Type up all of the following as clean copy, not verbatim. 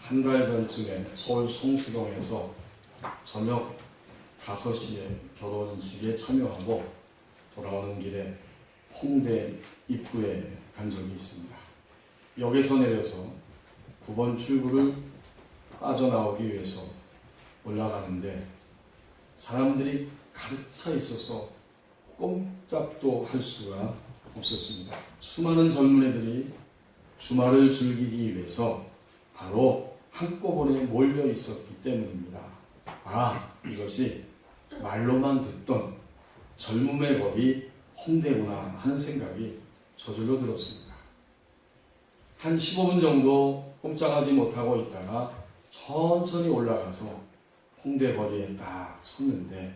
한 달 전쯤에 서울 성수동에서 저녁 5시에 결혼식에 참여하고 돌아오는 길에 홍대 입구에 간 적이 있습니다. 역에서 내려서 9번 출구를 빠져나오기 위해서 올라가는데 사람들이 가득 차 있어서 꼼짝도 할 수가 없었습니다. 수많은 젊은이들이 주말을 즐기기 위해서 바로 한꺼번에 몰려 있었기 때문입니다. 이것이 말로만 듣던 젊음의 거리 홍대구나 하는 생각이 저절로 들었습니다. 한 15분 정도 꼼짝하지 못하고 있다가 천천히 올라가서 홍대 거리에 딱 섰는데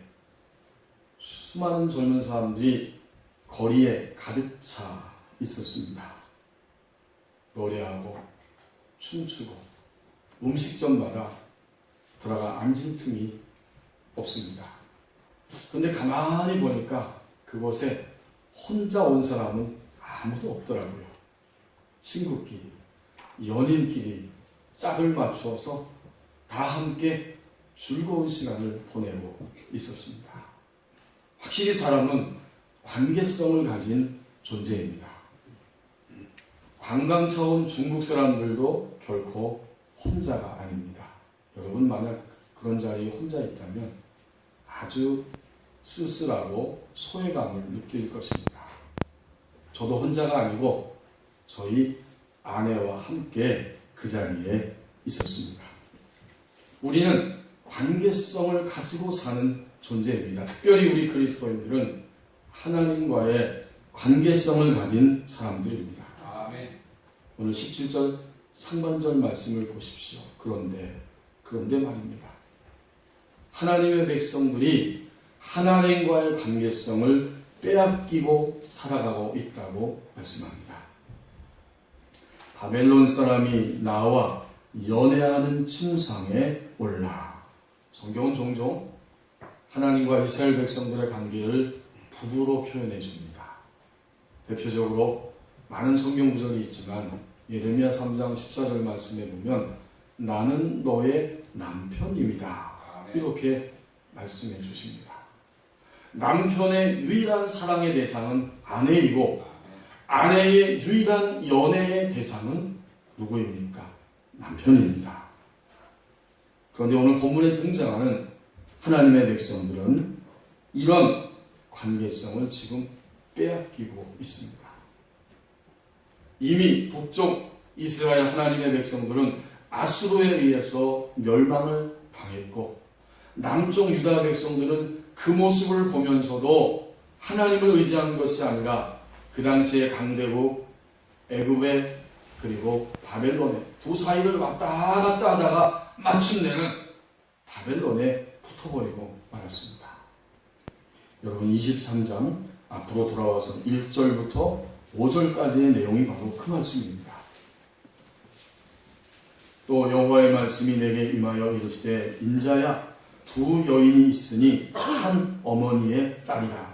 수많은 젊은 사람들이 거리에 가득 차 있었습니다. 노래하고 춤추고 음식점마다 들어가 앉을 틈이 없습니다. 그런데 가만히 보니까 그곳에 혼자 온 사람은 아무도 없더라고요. 친구끼리, 연인끼리 짝을 맞추어서 다 함께 즐거운 시간을 보내고 있었습니다. 확실히 사람은 관계성을 가진 존재입니다. 관광차 온 중국 사람들도 결코 혼자가 아닙니다. 여러분 만약 그런 자리에 혼자 있다면 아주 쓸쓸하고 소외감을 느낄 것입니다. 저도 혼자가 아니고 저희 아내와 함께 그 자리에 있었습니다. 우리는 관계성을 가지고 사는 존재입니다. 특별히 우리 그리스도인들은 하나님과의 관계성을 가진 사람들입니다. 아멘. 오늘 17절 상반절 말씀을 보십시오. 그런데 말입니다. 하나님의 백성들이 하나님과의 관계성을 빼앗기고 살아가고 있다고 말씀합니다. 바벨론 사람이 나와 연애하는 침상에 올라. 성경은 종종 하나님과 이스라엘 백성들의 관계를 부부로 표현해 줍니다. 대표적으로 많은 성경 구절이 있지만 예레미야 3장 14절 말씀에 보면 나는 너의 남편입니다. 이렇게 말씀해 주십니다. 남편의 유일한 사랑의 대상은 아내이고 아내의 유일한 연애의 대상은 누구입니까? 남편입니다. 그런데 오늘 본문에 등장하는 하나님의 백성들은 이런 관계성을 지금 빼앗기고 있습니다. 이미 북쪽 이스라엘 하나님의 백성들은 아수르에 의해서 멸망을 당했고 남쪽 유다 백성들은 그 모습을 보면서도 하나님을 의지하는 것이 아니라 그 당시에 강대국 애굽에 그리고 바벨론에 두 사이를 왔다 갔다 하다가 마침내는 바벨론에 붙어버리고 말았습니다. 여러분 23장 앞으로 돌아와서 1절부터 5절까지의 내용이 바로 그 말씀입니다. 또 여호와의 말씀이 내게 임하여 이르시되 인자야 두 여인이 있으니 한 어머니의 딸이라.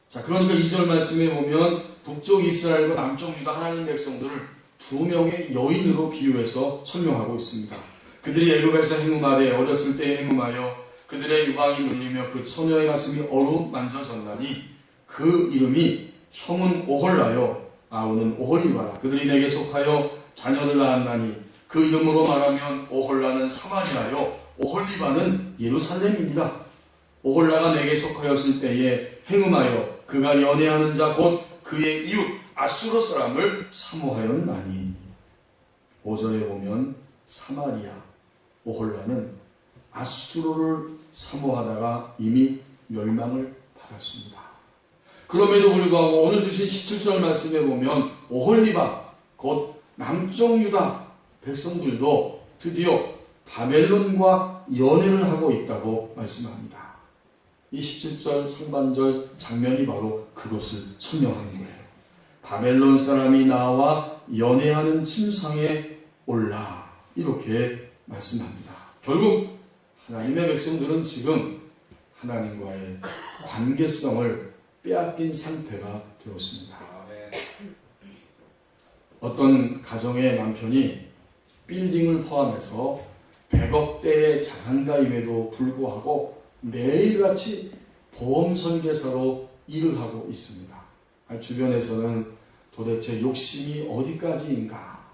자, 그러니까 2절 말씀에 보면 북쪽 이스라엘과 남쪽 유다 하나님 백성들을 두 명의 여인으로 비유해서 설명하고 있습니다. 그들이 애굽에서 행음하되 어렸을 때에 행음하여 그들의 유방이 눌리며 그 처녀의 가슴이 어루만져졌나니 그 이름이 형은 오홀라요 아우는 오홀리바라. 그들이 내게 속하여 자녀를 낳았나니 그 이름으로 말하면 오홀라는 사마리아요 오홀리바는 예루살렘입니다. 오홀라가 내게 속하였을 때에 행음하여 그가 연애하는 자 곧 그의 이웃 아수르 사람을 사모하였나니. 5절에 보면 사마리아 오홀라는 아수르를 사모하다가 이미 멸망을 받았습니다. 그럼에도 불구하고 오늘 주신 17절 말씀에 보면 오홀리바 곧 남쪽 유다 백성들도 드디어 바벨론과 연애를 하고 있다고 말씀합니다. 이 17절 상반절 장면이 바로 그것을 설명하는 거예요. 바벨론 사람이 나와 연애하는 침상에 올라 이렇게 말씀합니다. 결국 하나님의 백성들은 지금 하나님과의 관계성을 빼앗긴 상태가 되었습니다. 어떤 가정의 남편이 빌딩을 포함해서 100억대의 자산가임에도 불구하고 매일같이 보험 설계사로 일을 하고 있습니다. 주변에서는 도대체 욕심이 어디까지인가,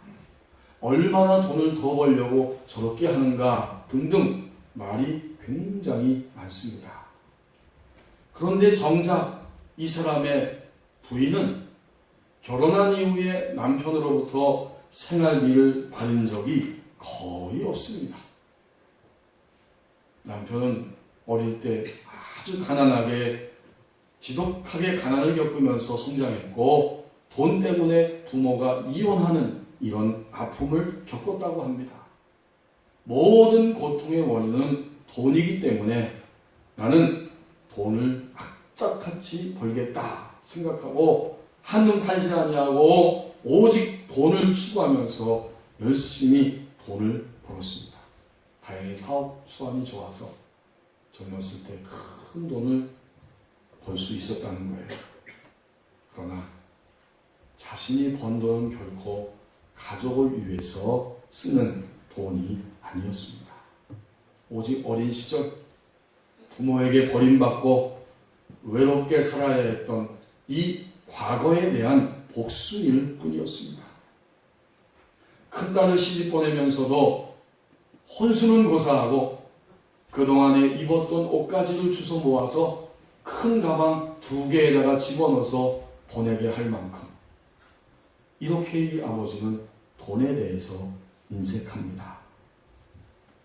얼마나 돈을 더 벌려고 저렇게 하는가 등등 말이 굉장히 많습니다. 그런데 정작 이 사람의 부인은 결혼한 이후에 남편으로부터 생활비를 받은 적이 거의 없습니다. 남편은 어릴 때 아주 가난하게, 지독하게 가난을 겪으면서 성장했고 돈 때문에 부모가 이혼하는 이런 아픔을 겪었다고 합니다. 모든 고통의 원인은 돈이기 때문에 나는 돈을 악착같이 벌겠다 생각하고 한눈 팔지 아니하고 오직 돈을 추구하면서 열심히 돈을 벌었습니다. 다행히 사업 수완이 좋아서 젊었을 때 큰 돈을 벌 수 있었다는 거예요. 그러나 자신이 번 돈은 결코 가족을 위해서 쓰는 돈이 아니었습니다. 오직 어린 시절 부모에게 버림받고 외롭게 살아야 했던 이 과거에 대한 복수일 뿐이었습니다. 큰딸을 시집 보내면서도 혼수는 고사하고 그동안에 입었던 옷가지를 주워 모아서 큰 가방 2개에다가 집어넣어서 보내게 할 만큼 이렇게 이 아버지는 돈에 대해서 인색합니다.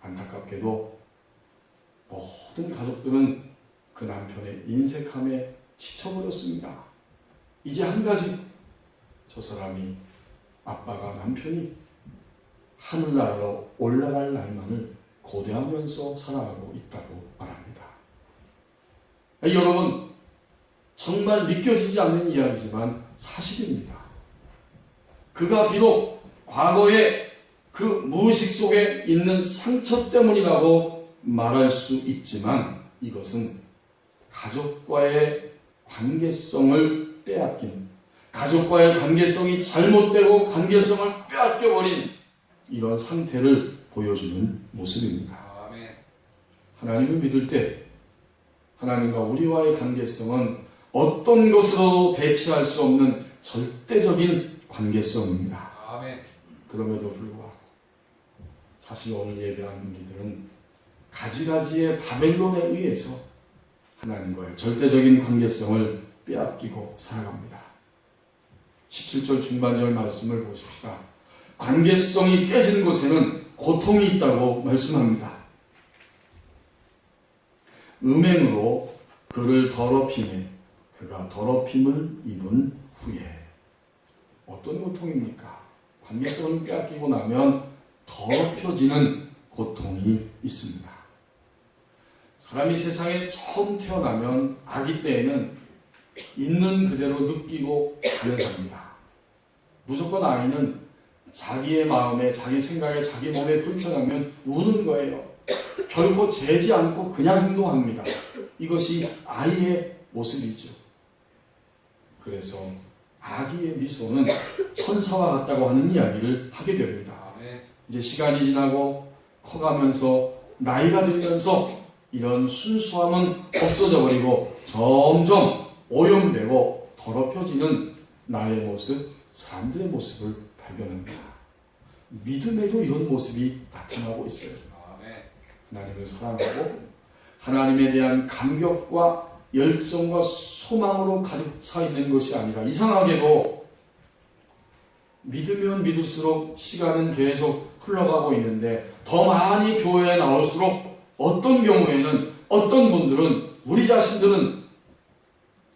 안타깝게도 모든 가족들은 그 남편의 인색함에 지쳐버렸습니다. 이제 한 가지, 저 사람이, 아빠가, 남편이 하늘나라로 올라갈 날만을 고대하면서 살아가고 있다고 말합니다. 여러분, 정말 믿겨지지 않는 이야기지만 사실입니다. 그가 비록 과거에 그 무의식 속에 있는 상처 때문이라고 말할 수 있지만 이것은 가족과의 관계성을 빼앗긴, 가족과의 관계성이 잘못되고 관계성을 빼앗겨버린 이런 상태를 보여주는 모습입니다. 하나님을 믿을 때 하나님과 우리와의 관계성은 어떤 것으로도 대체할 수 없는 절대적인 관계성입니다. 그럼에도 불구하고 사실 오늘 예배한 우리들은 가지가지의 바벨론에 의해서 하나님과의 절대적인 관계성을 빼앗기고 살아갑니다. 17절 중반절 말씀을 보십시다. 관계성이 깨진 곳에는 고통이 있다고 말씀합니다. 음행으로 그를 더럽히네 그가 더럽힘을 입은 후에. 어떤 고통입니까? 관계성을 빼앗기고 나면 더럽혀지는 고통이 있습니다. 사람이 세상에 처음 태어나면 아기 때에는 있는 그대로 느끼고 반응합니다. 무조건 아이는 자기의 마음에, 자기 생각에, 자기 몸에 불편하면 우는 거예요. 결코 재지 않고 그냥 행동합니다. 이것이 아이의 모습이죠. 그래서 아기의 미소는 천사와 같다고 하는 이야기를 하게 됩니다. 이제 시간이 지나고 커가면서 나이가 들면서 이런 순수함은 없어져 버리고 점점 오염되고 더럽혀지는 나의 모습, 사람들의 모습을 발견합니다. 믿음에도 이런 모습이 나타나고 있어요. 하나님을 사랑하고 하나님에 대한 감격과 열정과 소망으로 가득 차 있는 것이 아니라 이상하게도 믿으면 믿을수록 시간은 계속 흘러가고 있는데 더 많이 교회에 나올수록 어떤 경우에는 어떤 분들은 우리 자신들은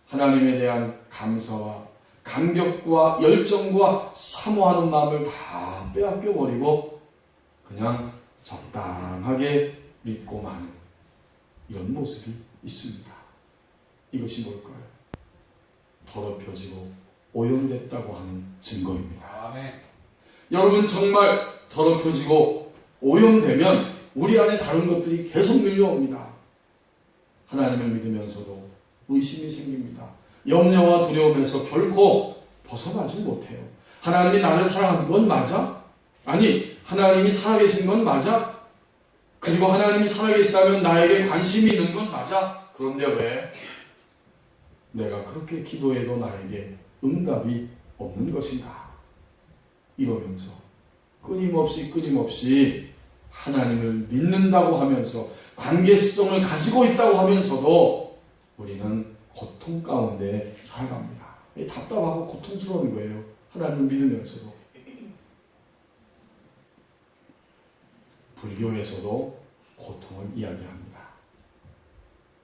하나님에 대한 감사와 감격과 열정과 사모하는 마음을 다 빼앗겨버리고 그냥 적당하게 믿고 마는 이런 모습이 있습니다. 이것이 뭘까요? 더럽혀지고 오염됐다고 하는 증거입니다. 여러분, 정말 더럽혀지고 오염되면 우리 안에 다른 것들이 계속 밀려옵니다. 하나님을 믿으면서도 의심이 생깁니다. 염려와 두려움에서 결코 벗어나지 못해요. 하나님이 나를 사랑하는 건 맞아? 아니, 하나님이 살아계신 건 맞아? 그리고 하나님이 살아계시다면 나에게 관심이 있는 건 맞아? 그런데 왜 내가 그렇게 기도해도 나에게 응답이 없는 것인가? 이러면서 끊임없이 하나님을 믿는다고 하면서 관계성을 가지고 있다고 하면서도 우리는 고통 가운데 살아갑니다. 답답하고 고통스러운 거예요. 하나님을 믿으면서도. 불교에서도 고통을 이야기합니다.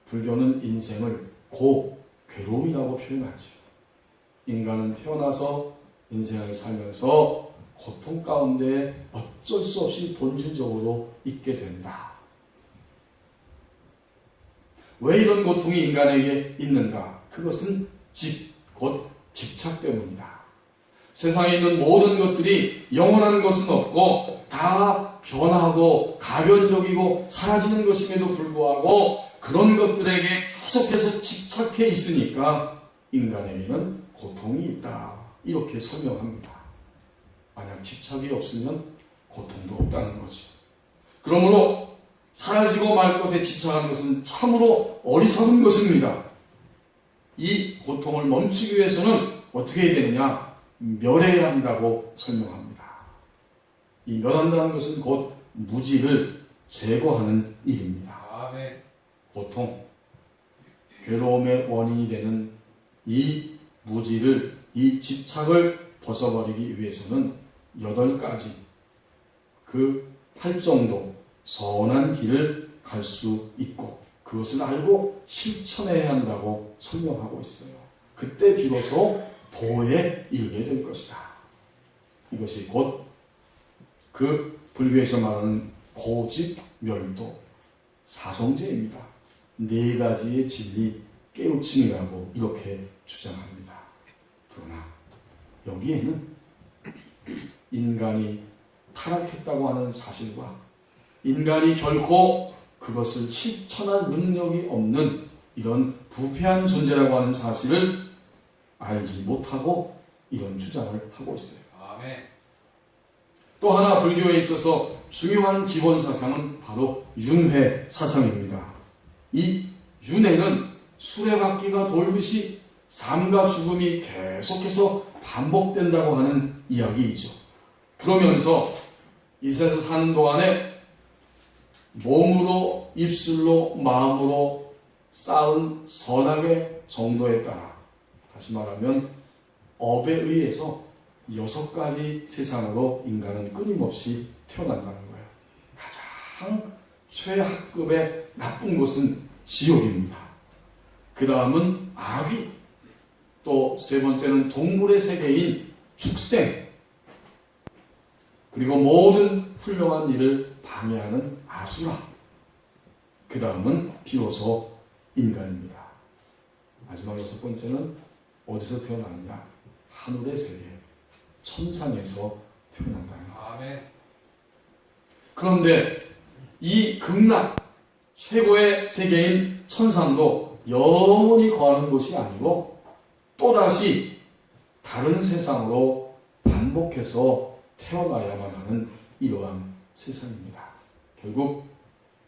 불교는 인생을 괴로움이라고 표현하죠. 인간은 태어나서 인생을 살면서 고통 가운데 어쩔 수 없이 본질적으로 있게 된다. 왜 이런 고통이 인간에게 있는가? 그것은 곧 집착 때문이다. 세상에 있는 모든 것들이 영원한 것은 없고 다 변하고 가변적이고 사라지는 것임에도 불구하고 그런 것들에게 계속해서 집착해 있으니까 인간에게는 고통이 있다. 이렇게 설명합니다. 만약 집착이 없으면 고통도 없다는 거죠. 그러므로 사라지고 말 것에 집착하는 것은 참으로 어리석은 것입니다. 이 고통을 멈추기 위해서는 어떻게 해야 되느냐? 멸해야 한다고 설명합니다. 이 멸한다는 것은 곧 무지를 제거하는 일입니다. 아멘. 고통, 괴로움의 원인이 되는 이 무지를, 이 집착을 벗어버리기 위해서는 8가지 그 8정도 선한 길을 갈 수 있고 그것을 알고 실천해야 한다고 설명하고 있어요. 그때 비로소 도에 이르게 될 것이다. 이것이 곧 그 불교에서 말하는 고집, 멸도, 사성제입니다. 4가지의 진리, 깨우침이라고 이렇게 주장합니다. 그러나 여기에는 인간이 타락했다고 하는 사실과 인간이 결코 그것을 실천할 능력이 없는 이런 부패한 존재라고 하는 사실을 알지 못하고 이런 주장을 하고 있어요. 아멘. 또 하나 불교에 있어서 중요한 기본 사상은 바로 윤회 사상입니다. 이 윤회는 수레바퀴가 돌듯이 삶과 죽음이 계속해서 반복된다고 하는 이야기이죠. 그러면서 이 세상에서 사는 동안에 몸으로, 입술로, 마음으로 쌓은 선악의 정도에 따라, 다시 말하면 업에 의해서 6가지 세상으로 인간은 끊임없이 태어난다는 거예요. 가장 최하급의 나쁜 곳은 지옥입니다. 그 다음은 악귀, 또 3번째는 동물의 세계인 축생, 그리고 모든 훌륭한 일을 방해하는 아수라, 그 다음은 비로소 인간입니다. 마지막 6번째는 어디서 태어났냐? 하늘의 세계, 천상에서 태어난다는 거예요. 아멘. 그런데 이 극락, 최고의 세계인 천상도 영원히 거하는 곳이 아니고 또다시 다른 세상으로 반복해서 태어나야만 하는 이러한 세상입니다. 결국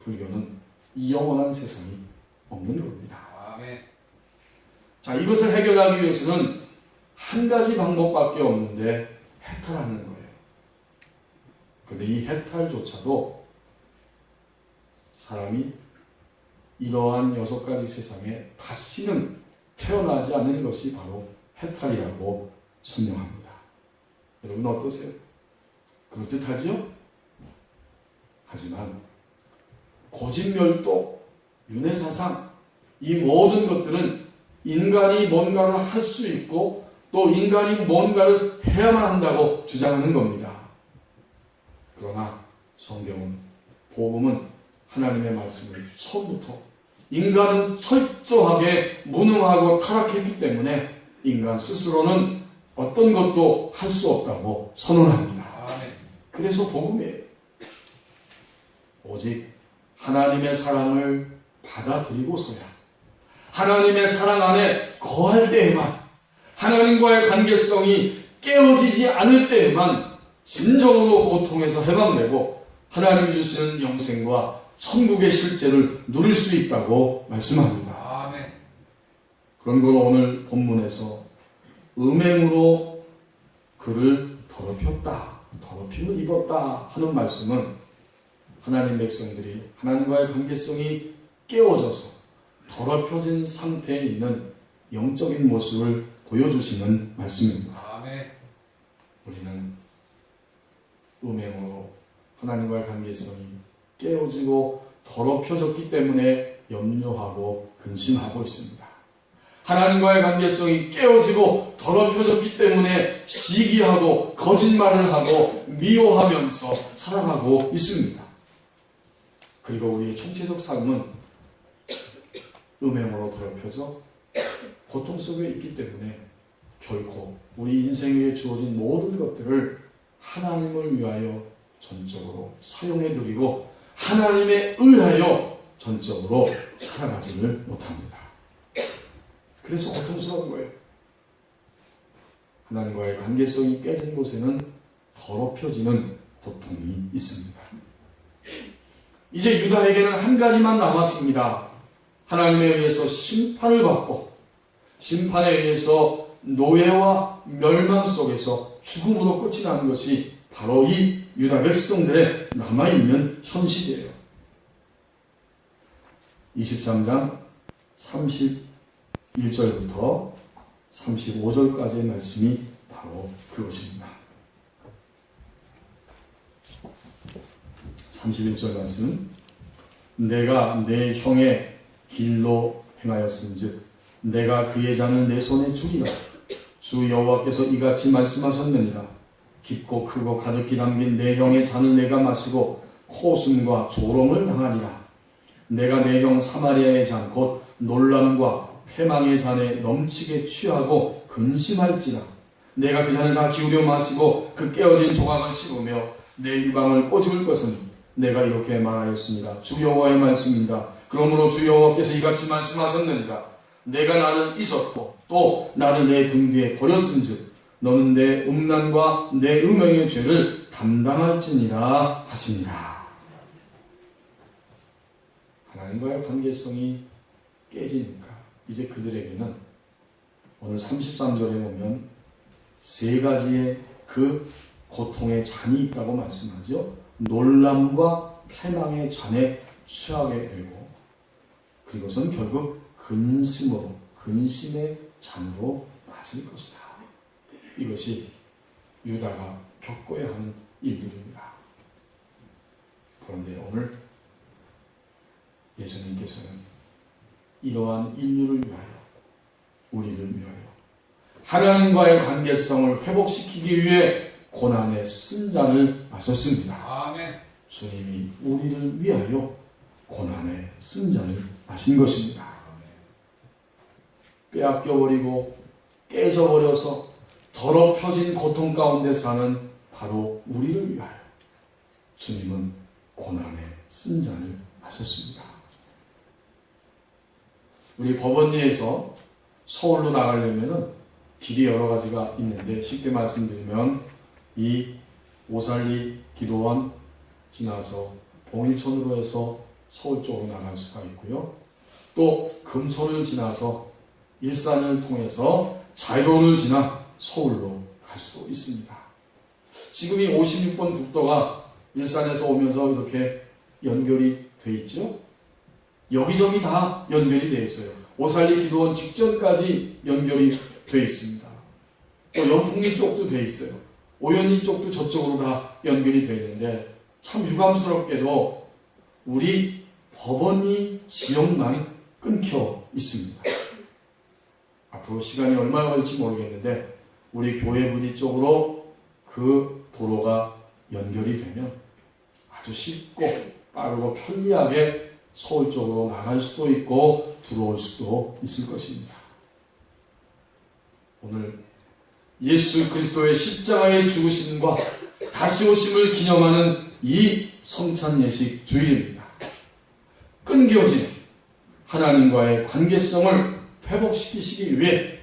불교는 이 영원한 세상이 없는 겁니다. 아멘. 자, 이것을 해결하기 위해서는 한 가지 방법밖에 없는데 해탈하는 거예요. 그런데 이 해탈조차도 사람이 이러한 6가지 세상에 다시는 태어나지 않는 것이 바로 해탈이라고 설명합니다. 여러분 어떠세요? 그럴듯하지요? 하지만 고집멸도, 윤회사상, 이 모든 것들은 인간이 뭔가를 할 수 있고 또 인간이 뭔가를 해야만 한다고 주장하는 겁니다. 그러나 성경은, 복음은 하나님의 말씀을 처음부터 인간은 철저하게 무능하고 타락했기 때문에 인간 스스로는 어떤 것도 할 수 없다고 선언합니다. 그래서 복음이에요. 오직 하나님의 사랑을 받아들이고서야, 하나님의 사랑 안에 거할 때에만, 하나님과의 관계성이 깨어지지 않을 때에만 진정으로 고통에서 해방되고 하나님이 주시는 영생과 천국의 실제를 누릴 수 있다고 말씀합니다. 아멘. 그런 걸 오늘 본문에서 음행으로 그를 더럽혔다, 더럽힘을 입었다 하는 말씀은 하나님 백성들이 하나님과의 관계성이 깨어져서 더럽혀진 상태에 있는 영적인 모습을 보여주시는 말씀입니다. 아멘. 우리는 음행으로 하나님과의 관계성이 깨어지고 더럽혀졌기 때문에 염려하고 근심하고 있습니다. 하나님과의 관계성이 깨어지고 더럽혀졌기 때문에 시기하고 거짓말을 하고 미워하면서 살아가고 있습니다. 그리고 우리의 총체적 삶은 음행으로 더럽혀져 고통 속에 있기 때문에 결코 우리 인생에 주어진 모든 것들을 하나님을 위하여 전적으로 사용해 드리고 하나님에 의하여 전적으로 살아가지를 못합니다. 그래서 고통스러운 거예요. 하나님과의 관계성이 깨진 곳에는 더럽혀지는 고통이 있습니다. 이제 유다에게는 한 가지만 남았습니다. 하나님에 의해서 심판을 받고 심판에 의해서 노예와 멸망 속에서 죽음으로 끝이 나는 것이 바로 이 유다 백성들의 남아있는 현실이에요. 23장 31절부터 35절까지의 말씀이 바로 그것입니다. 31절 말씀. 내가 내 형의 길로 행하였은즉 내가 그의 잔을 내 손에 주리라. 주 여호와께서 이같이 말씀하셨느니라. 깊고 크고 가득히 담긴 내 형의 잔을 내가 마시고 코숨과 조롱을 당하리라. 내가 내 형 사마리아의 잔 곧 놀람과 패망의 잔에 넘치게 취하고 근심할지라. 내가 그 잔을 다 기울여 마시고 그 깨어진 조각을 씹으며 내 이방을 꼬집을 것은 내가 이렇게 말하였습니다. 주 여호와의 말씀입니다. 그러므로 주 여호와께서 이같이 말씀하셨느니라. 내가 나는 있었고 또 나를 내 등 뒤에 버렸은즉 너는 내 음란과 내 음행의 죄를 담당할지니라 하시니라. 하나님과의 관계성이 깨지니까 이제 그들에게는 오늘 33절에 보면 세 가지의 그 고통의 잔이 있다고 말씀하죠. 놀람과 패망의 잔에 취하게 되고 그리고선 결국 근심으로 근심의 잔으로 마실 것이다. 이것이 유다가 겪어야 하는 일들입니다. 그런데 오늘 예수님께서는 이러한 인류를 위하여 우리를 위하여 하나님과의 관계성을 회복시키기 위해 고난의 쓴 잔을 마셨습니다. 아멘. 주님이 우리를 위하여 고난의 쓴 잔을 마신 것입니다. 빼앗겨버리고 깨져버려서 더럽혀진 고통 가운데 사는 바로 우리를 위하여 주님은 고난의 쓴 잔을 마셨습니다. 우리 법원리에서 서울로 나가려면 길이 여러 가지가 있는데 쉽게 말씀드리면 이 오살리 기도원 지나서 봉일천으로 해서 서울 쪽으로 나갈 수가 있고요. 또 금천을 지나서 일산을 통해서 자유로를 지나 서울로 갈 수도 있습니다. 지금 이 56번 국도가 일산에서 오면서 이렇게 연결이 돼 있죠. 여기저기 다 연결이 되어 있어요. 오살리 기도원 직전까지 연결이 되어 있습니다. 또 연풍리 쪽도 되어 있어요. 오연리 쪽도 저쪽으로 다 연결이 되어 있는데 참 유감스럽게도 우리 법원리 지역만 끊겨 있습니다. 앞으로 시간이 얼마나 걸릴지 모르겠는데 우리 교회 부지 쪽으로 그 도로가 연결이 되면 아주 쉽고 빠르고 편리하게 서울 쪽으로 나갈 수도 있고 들어올 수도 있을 것입니다. 오늘 예수 그리스도의 십자가의 죽으심과 다시 오심을 기념하는 이 성찬 예식 주일입니다. 끊겨진 하나님과의 관계성을 회복시키시기 위해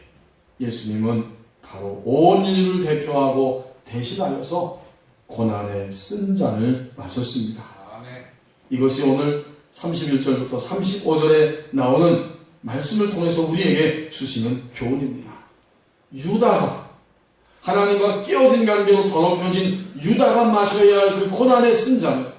예수님은 바로 온 인류를 대표하고 대신하여서 고난의 쓴 잔을 마셨습니다. 아멘. 이것이 오늘 31절부터 35절에 나오는 말씀을 통해서 우리에게 주시는 교훈입니다. 유다가 하나님과 깨어진 관계로 더럽혀진 유다가 마셔야 할 그 고난의 쓴 잔을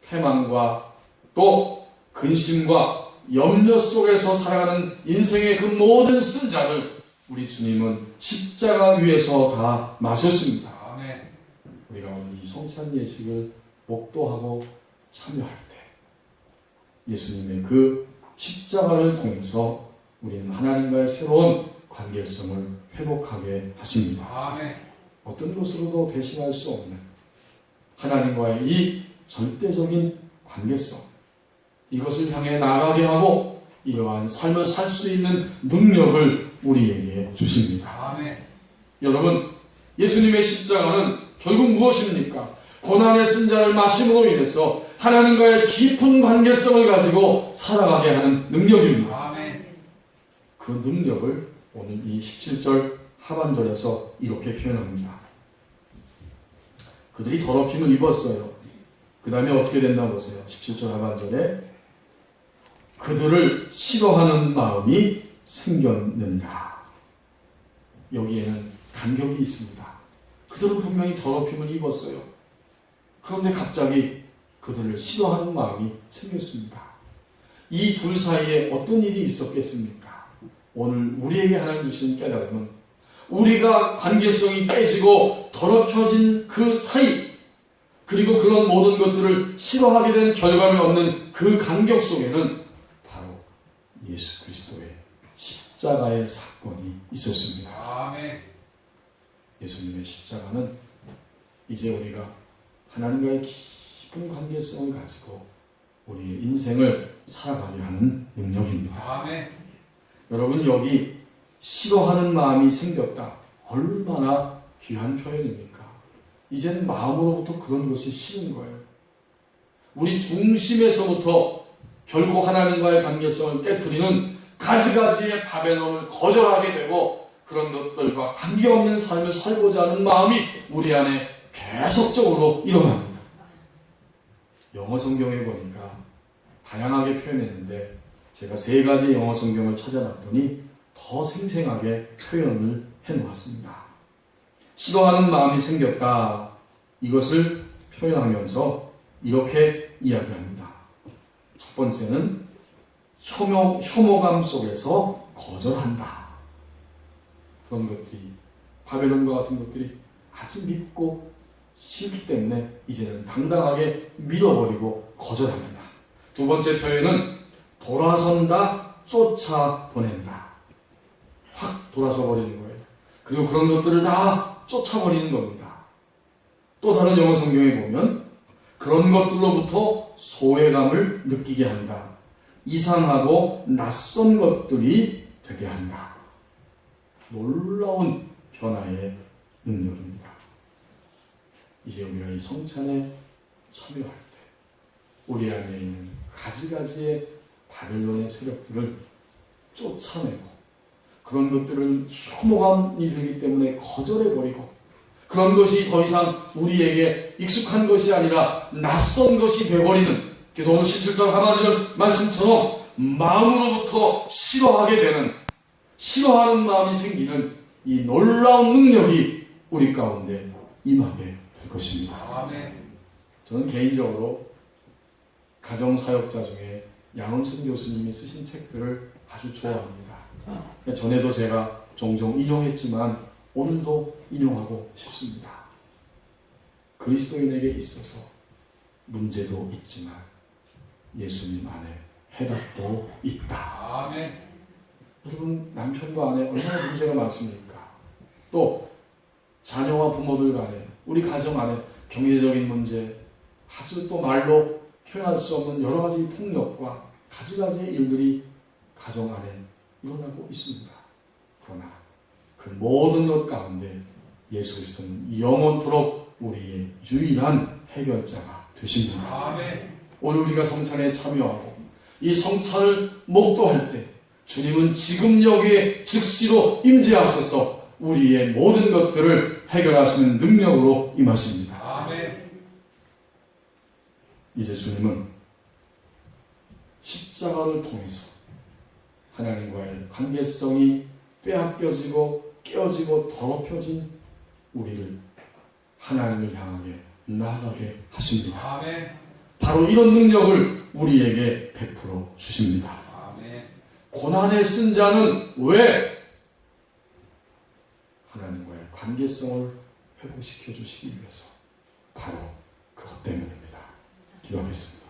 패망과 또 근심과 염려 속에서 살아가는 인생의 그 모든 쓴 잔을 우리 주님은 십자가 위에서 다 마셨습니다. 아멘. 우리가 오늘 이 성찬 예식을 목도하고 참여할 때 예수님의 그 십자가를 통해서 우리는 하나님과의 새로운 관계성을 회복하게 하십니다. 아멘. 어떤 것으로도 대신할 수 없는 하나님과의 이 절대적인 관계성, 이것을 향해 나아가게 하고 이러한 삶을 살 수 있는 능력을 우리에게 주십니다. 아멘. 여러분, 예수님의 십자가는 결국 무엇입니까? 고난의 쓴 잔을 마심으로 인해서 하나님과의 깊은 관계성을 가지고 살아가게 하는 능력입니다. 아멘. 그 능력을 오늘 이 17절 하반절에서 이렇게 표현합니다. 그들이 더럽힘을 입었어요. 그 다음에 어떻게 됐나 보세요. 17절 하반절에 그들을 싫어하는 마음이 생겼느니라. 여기에는 간격이 있습니다. 그들은 분명히 더럽힘을 입었어요. 그런데 갑자기 그들을 싫어하는 마음이 생겼습니다. 이 둘 사이에 어떤 일이 있었겠습니까? 오늘 우리에게 하나님 주신 깨달음은 우리가 관계성이 깨지고 더럽혀진 그 사이, 그리고 그런 모든 것들을 싫어하게 된 결과를 얻는 그 간격 속에는 바로 예수 그리스도의 십자가의 사건이 있었습니다. 아멘. 예수님의 십자가는 이제 우리가 하나님과의 깊은 관계성을 가지고 우리의 인생을 살아가게 하는 능력입니다. 아멘. 여러분, 여기 싫어하는 마음이 생겼다. 얼마나 귀한 표현입니까? 이제는 마음으로부터 그런 것이 싫은 거예요. 우리 중심에서부터 결국 하나님과의 관계성을 깨뜨리는 가지가지의 바벨론을 거절하게 되고 그런 것들과 관계없는 삶을 살고자 하는 마음이 우리 안에 계속적으로 일어납니다. 영어 성경에 보니까 다양하게 표현했는데 제가 3가지 영어 성경을 찾아봤더니 더 생생하게 표현을 해놓았습니다. 싫어하는 마음이 생겼다. 이것을 표현하면서 이렇게 이야기합니다. 첫 번째는 혐오감 속에서 거절한다. 그런 것들이, 바벨론과 같은 것들이 아주 밉고 싫기 때문에 이제는 당당하게 밀어버리고 거절합니다. 두 번째 표현은 돌아선다, 쫓아보낸다. 확 돌아서 버리는 거예요. 그리고 그런 것들을 다 쫓아버리는 겁니다. 또 다른 영어 성경에 보면 그런 것들로부터 소외감을 느끼게 한다. 이상하고 낯선 것들이 되게 한다. 놀라운 변화의 능력입니다. 이제 우리가 이 성찬에 참여할 때 우리 안에 있는 가지가지의 바벨론의 세력들을 쫓아내고 그런 것들을 혐오감이 들기 때문에 거절해버리고 그런 것이 더 이상 우리에게 익숙한 것이 아니라 낯선 것이 되어버리는, 그래서 오늘 17절 하반절 말씀처럼 마음으로부터 싫어하게 되는, 싫어하는 마음이 생기는 이 놀라운 능력이 우리 가운데 임하게 될 것입니다. 아멘. 저는 개인적으로 가정사역자 중에 양원순 교수님이 쓰신 책들을 아주 좋아합니다. 전에도 제가 종종 인용했지만 오늘도 인용하고 싶습니다. 그리스도인에게 있어서 문제도 있지만 예수님 안에 해답도 있다. 아멘. 여러분, 남편과 아내 얼마나 문제가 많습니까? 또 자녀와 부모들 간에, 우리 가정 안에 경제적인 문제, 아주 또 말로 표현할 수 없는 여러 가지 폭력과 가지가지의 일들이 가정 안에 일어나고 있습니다. 그러나 그 모든 것 가운데 예수 그리스도는 영원토록 우리의 유일한 해결자가 되십니다. 아멘. 오늘 우리가 성찬에 참여하고 이 성찬을 목도할 때 주님은 지금 여기에 즉시로 임재하셔서 우리의 모든 것들을 해결하시는 능력으로 임하십니다. 아멘. 이제 주님은 십자가를 통해서 하나님과의 관계성이 빼앗겨지고 깨어지고 더럽혀진 우리를 하나님을 향하게 나아가게 하십니다. 아멘. 바로 이런 능력을 우리에게 베풀어 주십니다. 아멘. 고난에 쓴 자는 왜 하나님과의 관계성을 회복시켜 주시기 위해서 바로 그것 때문입니다. 기도하겠습니다.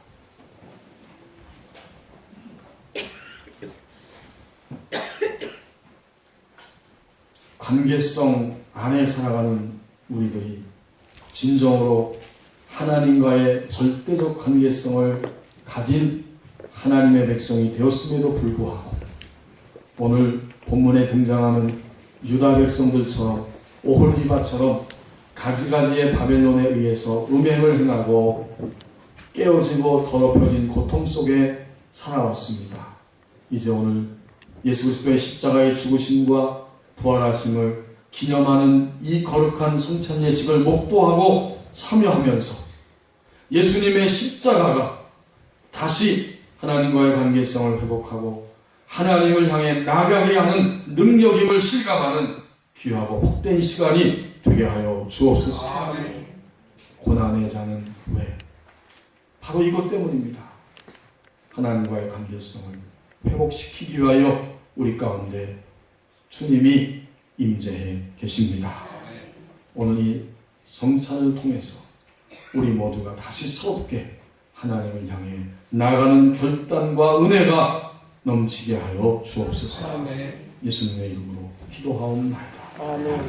관계성 안에 살아가는 우리들이 진정으로 하나님과의 절대적 관계성을 가진 하나님의 백성이 되었음에도 불구하고 오늘 본문에 등장하는 유다 백성들처럼 오홀리바처럼 가지가지의 바벨론에 의해서 음행을 행하고 깨어지고 더럽혀진 고통 속에 살아왔습니다. 이제 오늘 예수 그리스도의 십자가의 죽으심과 부활하심을 기념하는 이 거룩한 성찬 예식을 목도하고 참여하면서 예수님의 십자가가 다시 하나님과의 관계성을 회복하고 하나님을 향해 나가게 하는 능력임을 실감하는 귀하고 복된 시간이 되게 하여 주옵소서. 아멘. 고난의 자는 왜? 바로 이것 때문입니다. 하나님과의 관계성을 회복시키기 위하여 우리 가운데 주님이 임재해 계십니다. 오늘 이 성찬을 통해서 우리 모두가 다시 새롭게 하나님을 향해 나아가는 결단과 은혜가 넘치게 하여 주옵소서. 아멘. 예수님의 이름으로 기도하옵나이다. 아멘.